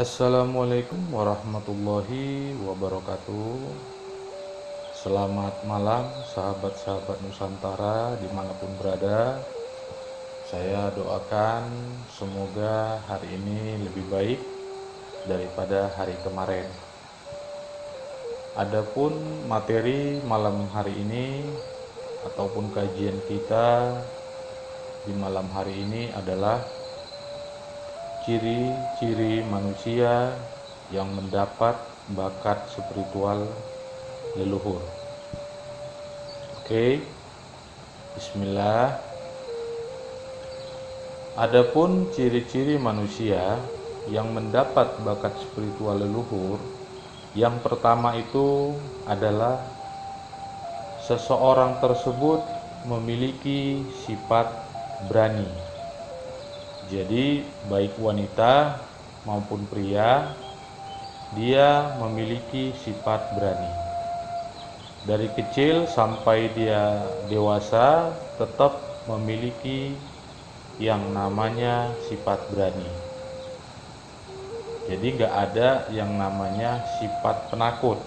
Assalamualaikum warahmatullahi wabarakatuh. Selamat malam sahabat-sahabat Nusantara dimanapun berada. Saya doakan semoga hari ini lebih baik daripada hari kemarin. Adapun materi malam hari ini ataupun kajian kita di malam hari ini adalah ciri-ciri manusia yang mendapat bakat spiritual leluhur. Oke, bismillah. Adapun ciri-ciri manusia yang mendapat bakat spiritual leluhur, yang pertama itu adalah seseorang tersebut memiliki sifat berani. Jadi baik wanita maupun pria, dia memiliki sifat berani. Dari kecil sampai dia dewasa tetap memiliki yang namanya sifat berani. Jadi nggak ada yang namanya sifat penakut.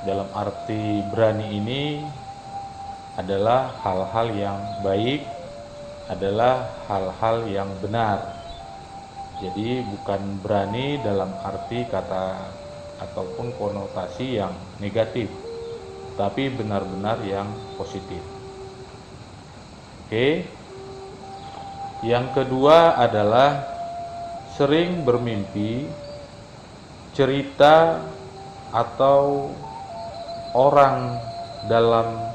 Dalam arti berani ini adalah hal-hal yang baik, adalah hal-hal yang benar. Jadi bukan berani dalam arti kata ataupun konotasi yang negatif, tapi benar-benar yang positif. Oke. Yang kedua adalah sering bermimpi, cerita atau orang dalam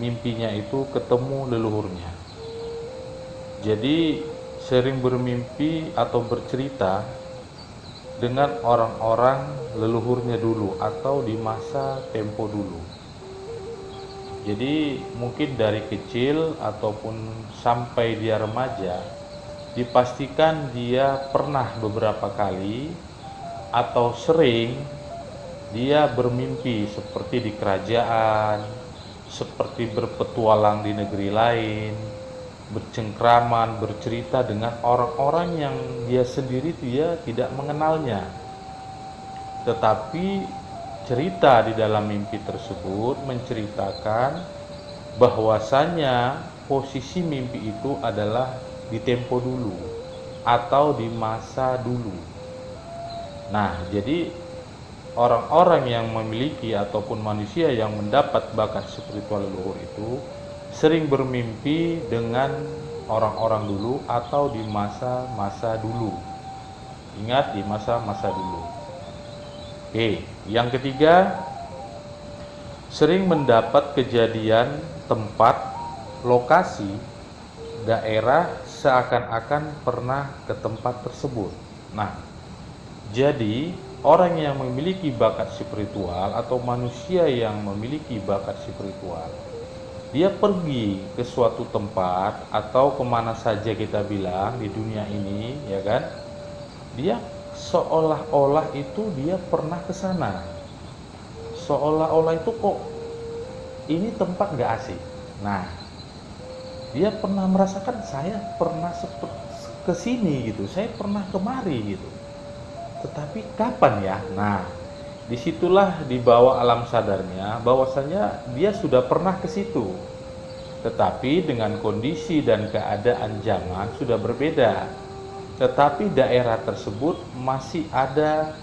mimpinya itu ketemu leluhurnya. Jadi sering bermimpi atau bercerita dengan orang-orang leluhurnya dulu atau di masa tempo dulu. Jadi mungkin dari kecil ataupun sampai dia remaja, dipastikan dia pernah beberapa kali atau sering dia bermimpi seperti di kerajaan, seperti berpetualang di negeri lain, bercengkraman, bercerita dengan orang-orang yang dia sendiri dia tidak mengenalnya. Tetapi cerita di dalam mimpi tersebut menceritakan bahwasannya posisi mimpi itu adalah di tempo dulu atau di masa dulu. Nah, jadi orang-orang yang memiliki ataupun manusia yang mendapat bakat spiritual leluhur itu sering bermimpi dengan orang-orang dulu atau di masa-masa dulu. Ingat, di masa-masa dulu. Oke, yang ketiga, sering mendapat kejadian tempat, lokasi, daerah seakan-akan pernah ke tempat tersebut. Nah, jadi orang yang memiliki bakat spiritual atau manusia yang memiliki bakat spiritual, dia pergi ke suatu tempat atau kemana saja kita bilang di dunia ini, ya kan? Dia seolah-olah itu dia pernah ke sana. Seolah-olah itu kok ini tempat gak asing. Nah, dia pernah merasakan saya pernah ke sini gitu, saya pernah kemari gitu. Tetapi kapan ya? Nah, disitulah dibawa alam sadarnya bahwasanya dia sudah pernah ke situ, tetapi dengan kondisi dan keadaan zaman sudah berbeda. Tetapi daerah tersebut masih ada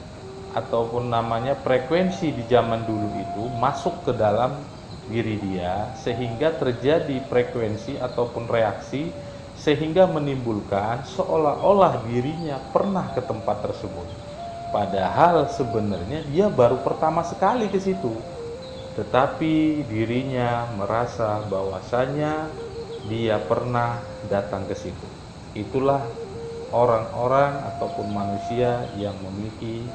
ataupun namanya frekuensi di zaman dulu itu masuk ke dalam diri dia, sehingga terjadi frekuensi ataupun reaksi sehingga menimbulkan seolah-olah dirinya pernah ke tempat tersebut. Padahal sebenarnya dia baru pertama sekali ke situ. Tetapi dirinya merasa bahwasanya dia pernah datang ke situ. Itulah orang-orang ataupun manusia yang memiliki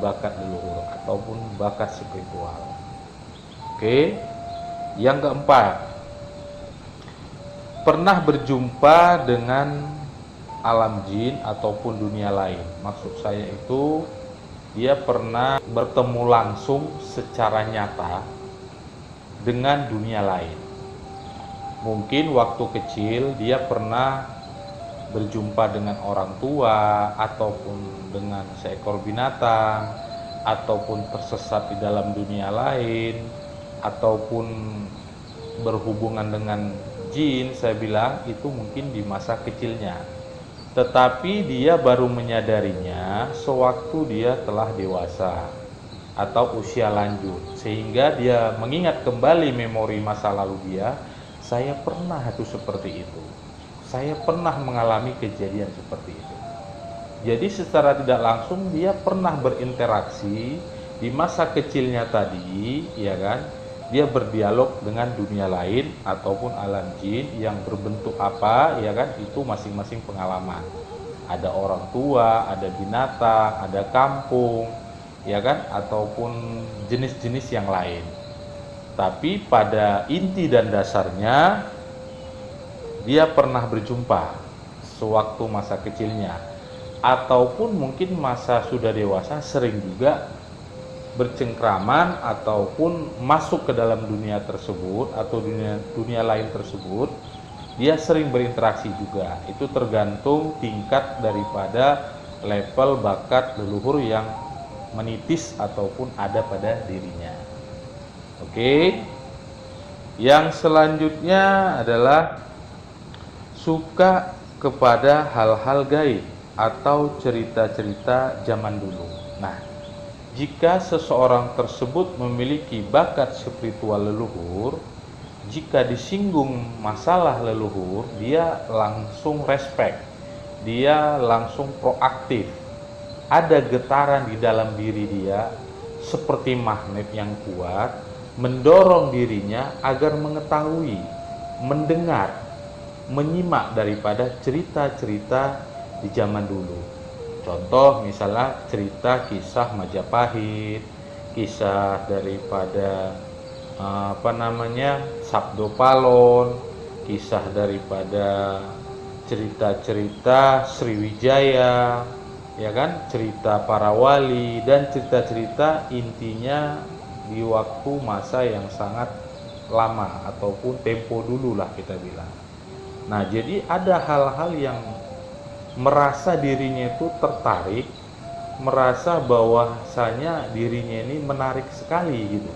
bakat leluhur ataupun bakat spiritual. Oke. Yang keempat, pernah berjumpa dengan alam jin ataupun dunia lain. Maksud saya itu dia pernah bertemu langsung secara nyata dengan dunia lain. Mungkin waktu kecil dia pernah berjumpa dengan orang tua, ataupun dengan seekor binatang, ataupun tersesat di dalam dunia lain, ataupun berhubungan dengan jin, saya bilang itu mungkin di masa kecilnya. Tetapi dia baru menyadarinya sewaktu dia telah dewasa atau usia lanjut, sehingga dia mengingat kembali memori masa lalu dia, saya pernah itu seperti itu. Saya pernah mengalami kejadian seperti itu. Jadi secara tidak langsung dia pernah berinteraksi di masa kecilnya tadi, ya kan? Dia berdialog dengan dunia lain ataupun alam jin yang berbentuk apa, ya kan? Itu masing-masing pengalaman. Ada orang tua, ada binatang, ada kampung, ya kan? Ataupun jenis-jenis yang lain. Tapi pada inti dan dasarnya dia pernah berjumpa sewaktu masa kecilnya, ataupun mungkin masa sudah dewasa sering juga bercengkraman ataupun masuk ke dalam dunia tersebut atau dunia lain tersebut. Dia sering berinteraksi juga. Itu tergantung tingkat daripada level bakat leluhur yang menitis ataupun ada pada dirinya. Oke. Yang selanjutnya adalah suka kepada hal-hal gaib atau cerita-cerita zaman dulu. Nah, jika seseorang tersebut memiliki bakat spiritual leluhur, jika disinggung masalah leluhur, dia langsung respect, dia langsung proaktif. Ada getaran di dalam diri dia seperti magnet yang kuat, mendorong dirinya agar mengetahui, mendengar, menyimak daripada cerita-cerita di zaman dulu. Contoh misalnya cerita kisah Majapahit, kisah daripada Sabdo Palon, kisah daripada cerita-cerita Sriwijaya, ya kan, cerita para wali, dan cerita-cerita intinya di waktu masa yang sangat lama ataupun tempo dulu lah kita bilang. Nah, jadi ada hal-hal yang merasa dirinya itu tertarik, merasa bahwasanya dirinya ini menarik sekali gitu.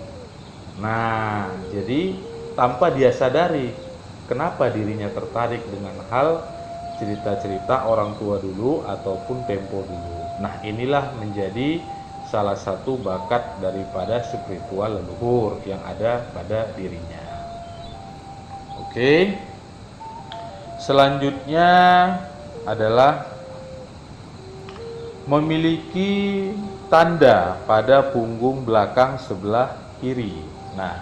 Nah, jadi tanpa dia sadari kenapa dirinya tertarik dengan hal cerita-cerita orang tua dulu ataupun tempo dulu. Nah, inilah menjadi salah satu bakat daripada spiritual leluhur yang ada pada dirinya. Oke. Selanjutnya adalah memiliki tanda pada punggung belakang sebelah kiri. Nah,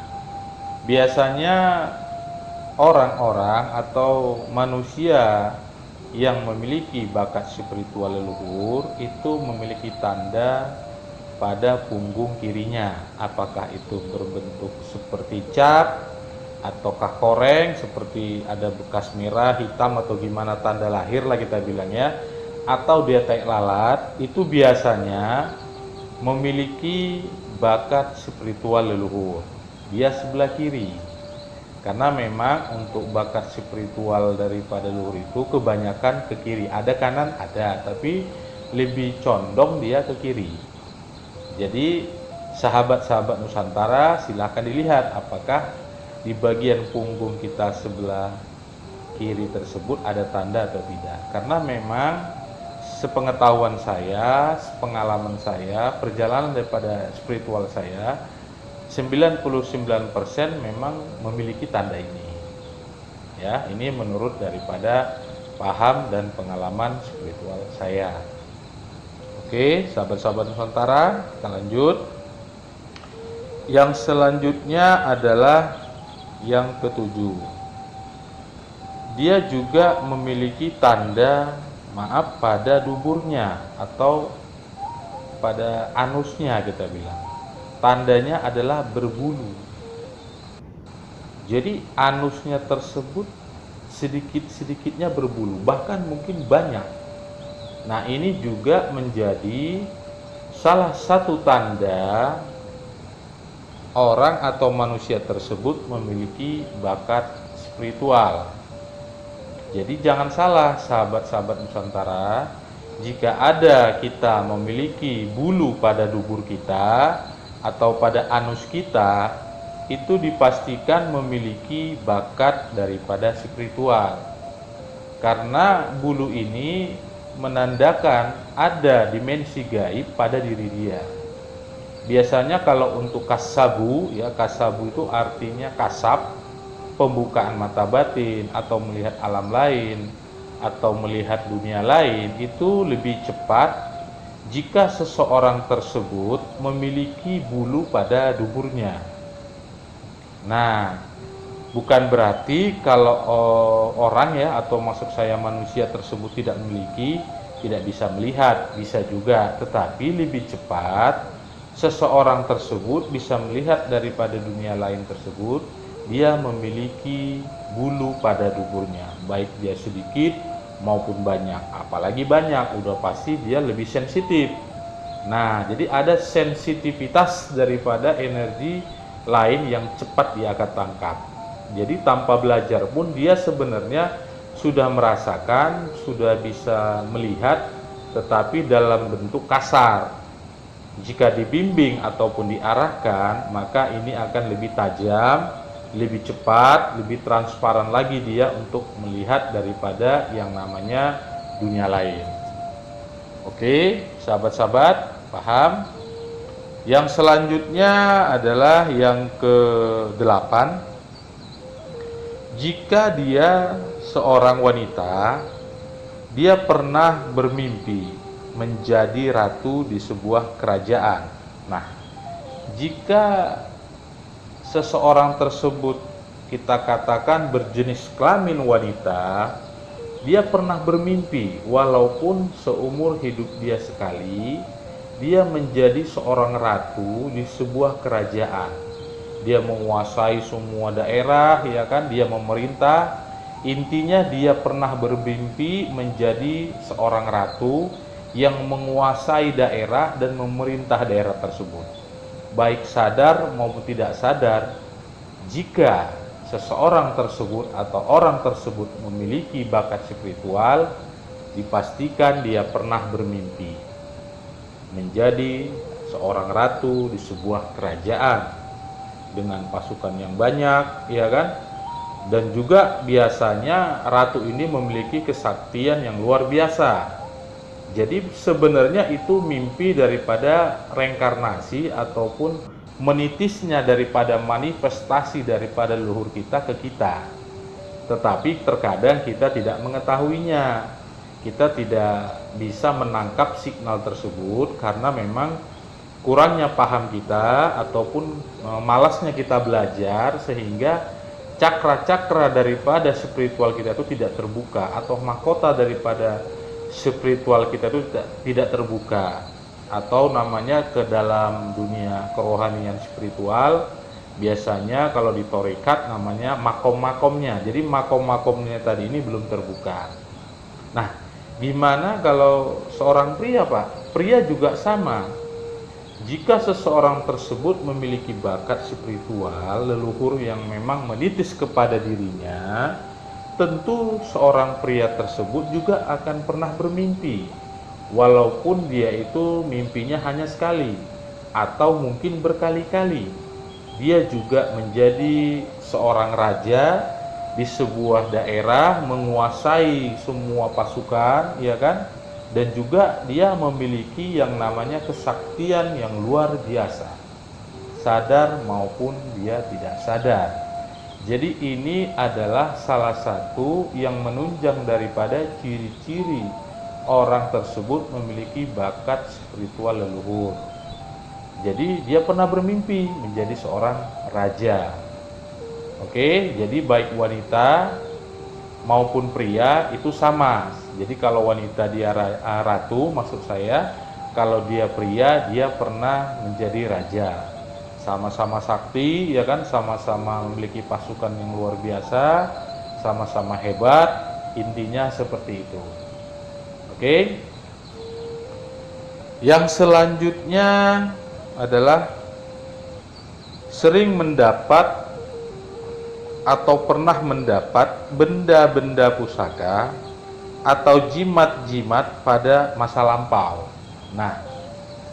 biasanya orang-orang atau manusia yang memiliki bakat spiritual leluhur itu memiliki tanda pada punggung kirinya. Apakah itu berbentuk seperti cap ataukah koreng, seperti ada bekas merah, hitam, atau gimana, tanda lahir lah kita bilangnya, atau dia tai lalat, itu biasanya memiliki bakat spiritual leluhur. Dia sebelah kiri, karena memang untuk bakat spiritual daripada leluhur itu kebanyakan ke kiri. Ada kanan, ada, tapi lebih condong dia ke kiri. Jadi sahabat-sahabat Nusantara silahkan dilihat apakah di bagian punggung kita sebelah kiri tersebut ada tanda atau tidak. Karena memang sepengetahuan saya, sepengalaman saya, perjalanan daripada spiritual saya, 99% memang memiliki tanda ini. Ya, ini menurut daripada paham dan pengalaman spiritual saya. Oke, sahabat-sahabat Nusantara, kita lanjut. Yang selanjutnya adalah yang ketujuh. Dia juga memiliki tanda pada duburnya atau pada anusnya kita bilang. Tandanya adalah berbulu. Jadi anusnya tersebut sedikit-sedikitnya berbulu, bahkan mungkin banyak. Nah, ini juga menjadi salah satu tanda orang atau manusia tersebut memiliki bakat spiritual. Jadi jangan salah sahabat-sahabat Nusantara, jika ada kita memiliki bulu pada dubur kita atau pada anus kita, itu dipastikan memiliki bakat daripada spiritual. Karena bulu ini menandakan ada dimensi gaib pada diri dia. Biasanya kalau untuk kasabu, ya kasabu itu artinya kasab, pembukaan mata batin atau melihat alam lain atau melihat dunia lain, itu lebih cepat jika seseorang tersebut memiliki bulu pada duburnya. Nah, bukan berarti kalau orang ya, atau maksud saya manusia tersebut tidak memiliki, tidak bisa melihat, bisa juga, tetapi lebih cepat seseorang tersebut bisa melihat daripada dunia lain tersebut. Dia memiliki bulu pada duburnya, baik dia sedikit maupun banyak. Apalagi banyak, udah pasti dia lebih sensitif. Nah, jadi ada sensitivitas daripada energi lain yang cepat dia akan tangkap. Jadi tanpa belajar pun dia sebenarnya sudah merasakan, sudah bisa melihat, tetapi dalam bentuk kasar. Jika dibimbing ataupun diarahkan, maka ini akan lebih tajam, lebih cepat, lebih transparan lagi dia untuk melihat daripada yang namanya dunia lain. Oke, sahabat-sahabat, paham? Yang selanjutnya adalah yang ke-8. Jika dia seorang wanita, dia pernah bermimpi menjadi ratu di sebuah kerajaan. Nah, jika seseorang tersebut kita katakan berjenis kelamin wanita, dia pernah bermimpi walaupun seumur hidup dia sekali, dia menjadi seorang ratu di sebuah kerajaan. Dia menguasai semua daerah, ya kan? Dia memerintah. Intinya dia pernah bermimpi menjadi seorang ratu yang menguasai daerah dan memerintah daerah tersebut. Baik sadar maupun tidak sadar, jika seseorang tersebut atau orang tersebut memiliki bakat spiritual, dipastikan dia pernah bermimpi menjadi seorang ratu di sebuah kerajaan dengan pasukan yang banyak, ya kan? Dan juga biasanya ratu ini memiliki kesaktian yang luar biasa. Jadi sebenarnya itu mimpi daripada reinkarnasi ataupun menitisnya daripada manifestasi daripada leluhur kita ke kita. Tetapi terkadang kita tidak mengetahuinya. Kita tidak bisa menangkap signal tersebut karena memang kurangnya paham kita ataupun malasnya kita belajar, sehingga cakra-cakra daripada spiritual kita itu tidak terbuka, atau mahkota daripada spiritual kita itu tidak terbuka, atau namanya ke dalam dunia kerohanian spiritual. Biasanya kalau di tarekat namanya makom-makomnya. Jadi makom-makomnya tadi ini belum terbuka. Nah, gimana kalau seorang pria, Pak? Pria juga sama. Jika seseorang tersebut memiliki bakat spiritual, leluhur yang memang menitis kepada dirinya, tentu seorang pria tersebut juga akan pernah bermimpi. Walaupun dia itu mimpinya hanya sekali atau mungkin berkali-kali. Dia juga menjadi seorang raja di sebuah daerah, menguasai semua pasukan, ya kan? Dan juga dia memiliki yang namanya kesaktian yang luar biasa, sadar maupun dia tidak sadar. Jadi ini adalah salah satu yang menunjang daripada ciri-ciri orang tersebut memiliki bakat spiritual leluhur. Jadi dia pernah bermimpi menjadi seorang raja. Oke, jadi baik wanita maupun pria itu sama. Jadi kalau wanita dia ratu, maksud saya, kalau dia pria dia pernah menjadi raja. Sama-sama sakti, ya kan, sama-sama memiliki pasukan yang luar biasa, sama-sama hebat, intinya seperti itu. Oke. Yang selanjutnya adalah sering mendapat atau pernah mendapat benda-benda pusaka atau jimat-jimat pada masa lampau. Nah,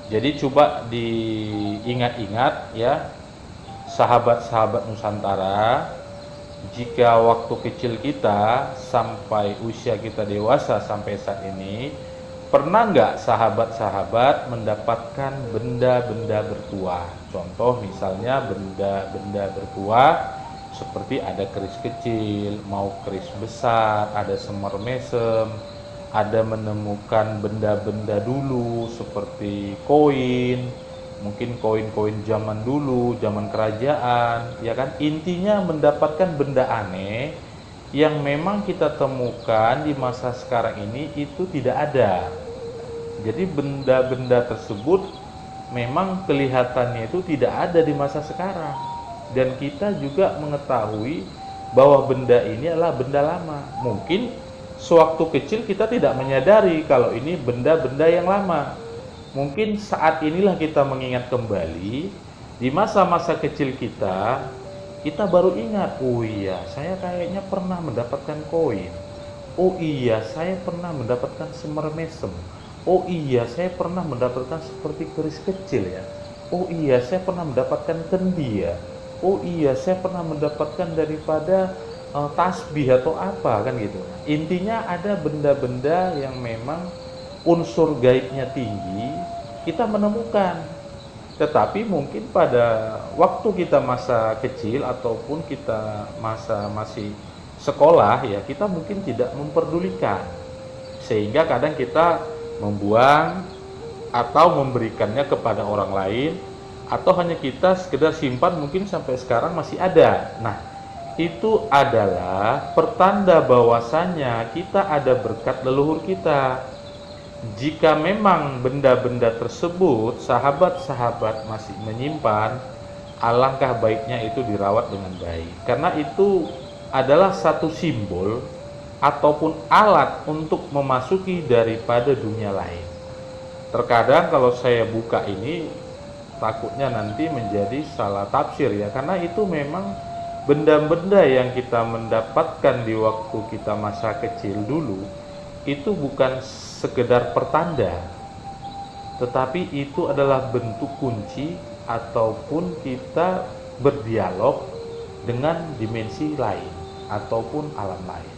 jadi coba diingat-ingat ya, sahabat-sahabat Nusantara, jika waktu kecil kita sampai usia kita dewasa sampai saat ini, pernah nggak sahabat-sahabat mendapatkan benda-benda bertuah? Contoh misalnya benda-benda bertuah seperti ada keris kecil, mau keris besar, ada semar mesem, ada menemukan benda-benda dulu seperti koin, mungkin koin-koin zaman dulu, zaman kerajaan, ya kan? Intinya mendapatkan benda aneh yang memang kita temukan di masa sekarang ini itu tidak ada. Jadi benda-benda tersebut memang kelihatannya itu tidak ada di masa sekarang. Dan kita juga mengetahui bahwa benda ini adalah benda lama. Mungkin sewaktu kecil kita tidak menyadari kalau ini benda-benda yang lama. Mungkin saat inilah kita mengingat kembali di masa-masa kecil kita, kita baru ingat, oh iya, saya kayaknya pernah mendapatkan koin. Oh iya, saya pernah mendapatkan semar mesem. Oh iya, saya pernah mendapatkan seperti keris kecil ya. Oh iya, saya pernah mendapatkan kendi ya. Oh iya, saya pernah mendapatkan daripada tasbih atau apa kan gitu. Intinya ada benda-benda yang memang unsur gaibnya tinggi, kita menemukan. Tetapi mungkin pada waktu kita masa kecil ataupun kita masa masih sekolah ya, kita mungkin tidak memperdulikan. Sehingga kadang kita membuang atau memberikannya kepada orang lain, atau hanya kita sekedar simpan, mungkin sampai sekarang masih ada. Nah, itu adalah pertanda bahwasannya kita ada berkat leluhur kita. Jika memang benda-benda tersebut sahabat-sahabat masih menyimpan, alangkah baiknya itu dirawat dengan baik, karena itu adalah satu simbol ataupun alat untuk memasuki daripada dunia lain. Terkadang kalau saya buka ini, takutnya nanti menjadi salah tafsir ya, karena itu memang benda-benda yang kita mendapatkan di waktu kita masa kecil dulu itu bukan sekedar pertanda, tetapi itu adalah bentuk kunci ataupun kita berdialog dengan dimensi lain ataupun alam lain.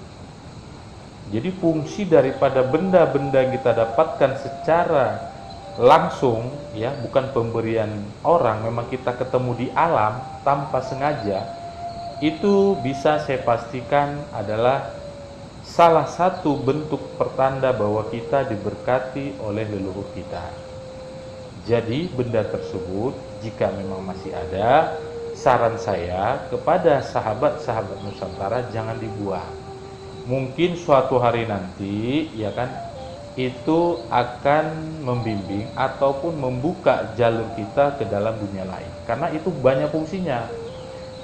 Jadi fungsi daripada benda-benda yang kita dapatkan secara langsung ya, bukan pemberian orang, memang kita ketemu di alam tanpa sengaja, itu bisa saya pastikan adalah salah satu bentuk pertanda bahwa kita diberkati oleh leluhur kita. Jadi benda tersebut jika memang masih ada, saran saya kepada sahabat-sahabat Nusantara jangan dibuang. Mungkin suatu hari nanti ya kan, itu akan membimbing ataupun membuka jalur kita ke dalam dunia lain, karena itu banyak fungsinya,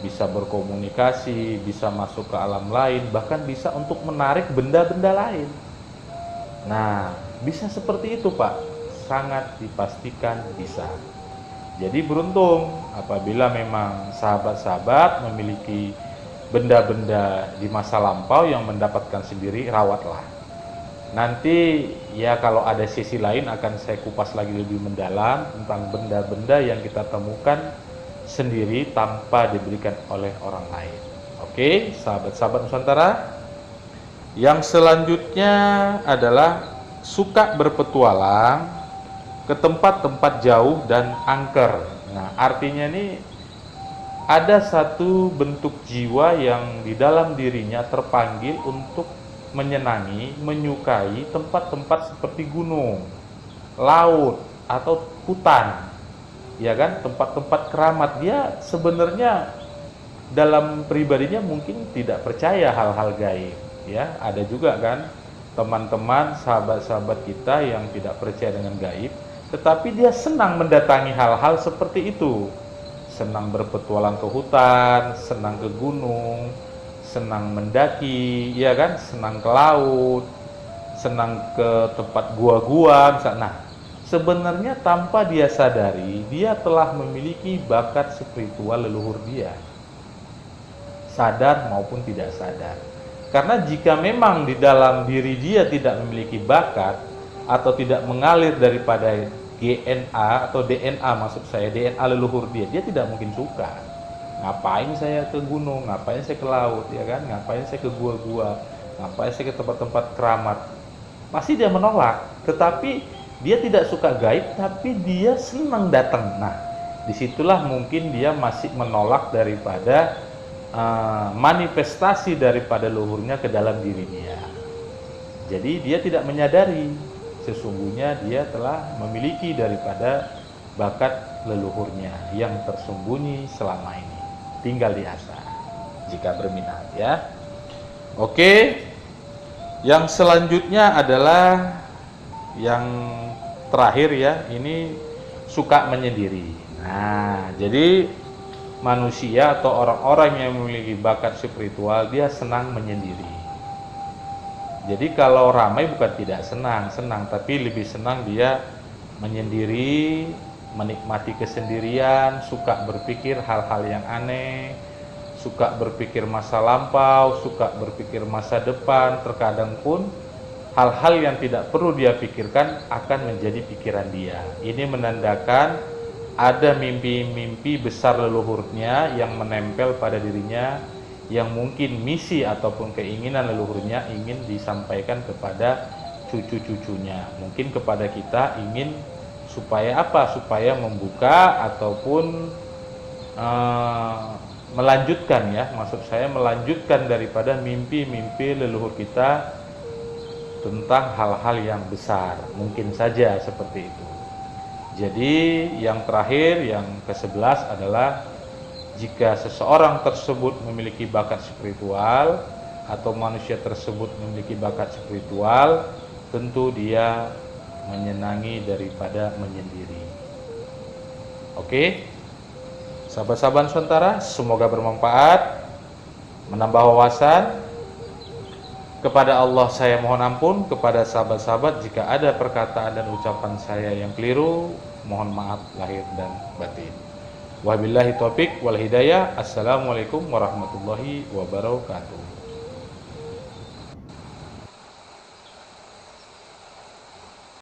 bisa berkomunikasi, bisa masuk ke alam lain, bahkan bisa untuk menarik benda-benda lain. Nah, bisa seperti itu Pak, sangat dipastikan bisa. Jadi beruntung apabila memang sahabat-sahabat memiliki benda-benda di masa lampau yang mendapatkan sendiri, rawatlah. Nanti ya kalau ada sesi lain akan saya kupas lagi lebih mendalam tentang benda-benda yang kita temukan sendiri tanpa diberikan oleh orang lain. Oke, sahabat-sahabat Nusantara. Yang selanjutnya adalah suka berpetualang ke tempat-tempat jauh dan angker. Nah, artinya ini ada satu bentuk jiwa yang di dalam dirinya terpanggil untuk menyenangi, menyukai tempat-tempat seperti gunung, laut, atau hutan, ya kan, tempat-tempat keramat. Dia sebenarnya dalam pribadinya mungkin tidak percaya hal-hal gaib, ya. Ada juga kan teman-teman, sahabat-sahabat kita yang tidak percaya dengan gaib, tetapi dia senang mendatangi hal-hal seperti itu, senang berpetualang ke hutan, senang ke gunung, senang mendaki, ya kan, senang ke laut, senang ke tempat gua-gua. Nah, sebenarnya tanpa dia sadari, dia telah memiliki bakat spiritual leluhur dia. sadar maupun tidak sadar. Karena jika memang di dalam diri dia tidak memiliki bakat atau tidak mengalir daripada GNA atau DNA, maksud saya DNA leluhur dia tidak mungkin suka. Ngapain saya ke gunung, ngapain saya ke laut, ya kan? Ngapain saya ke gua-gua, ngapain saya ke tempat-tempat keramat? Pasti dia menolak. Tetapi dia tidak suka gaib, tapi dia senang datang. Nah, disitulah mungkin dia masih menolak daripada manifestasi daripada leluhurnya ke dalam diri dia. Jadi dia tidak menyadari sesungguhnya dia telah memiliki daripada bakat leluhurnya yang tersembunyi selama ini. Tinggal diasah jika berminat ya. Oke. Yang selanjutnya adalah yang terakhir ya, ini suka menyendiri. Nah, jadi manusia atau orang-orang yang memiliki bakat spiritual dia senang menyendiri. Jadi kalau ramai bukan tidak senang, tapi lebih senang dia menyendiri, menikmati kesendirian, suka berpikir hal-hal yang aneh, suka berpikir masa lampau, suka berpikir masa depan, terkadang pun hal-hal yang tidak perlu dia pikirkan akan menjadi pikiran dia. Ini menandakan ada mimpi-mimpi besar leluhurnya yang menempel pada dirinya, yang mungkin misi ataupun keinginan leluhurnya ingin disampaikan kepada cucu-cucunya. Mungkin kepada kita ingin supaya apa? Supaya membuka ataupun melanjutkan ya, maksud saya melanjutkan daripada mimpi-mimpi leluhur kita tentang hal-hal yang besar. Mungkin saja seperti itu. Jadi yang terakhir, yang ke-11 adalah jika seseorang tersebut memiliki bakat spiritual atau manusia tersebut memiliki bakat spiritual, tentu dia menyenangi daripada menyendiri. Oke, sahabat-sahabat Nusantara, semoga bermanfaat, menambah wawasan. Kepada Allah saya mohon ampun, kepada sahabat-sahabat jika ada perkataan dan ucapan saya yang keliru, mohon maaf lahir dan batin. Wabillahi taufik wal hidayah. Assalamualaikum warahmatullahi wabarakatuh.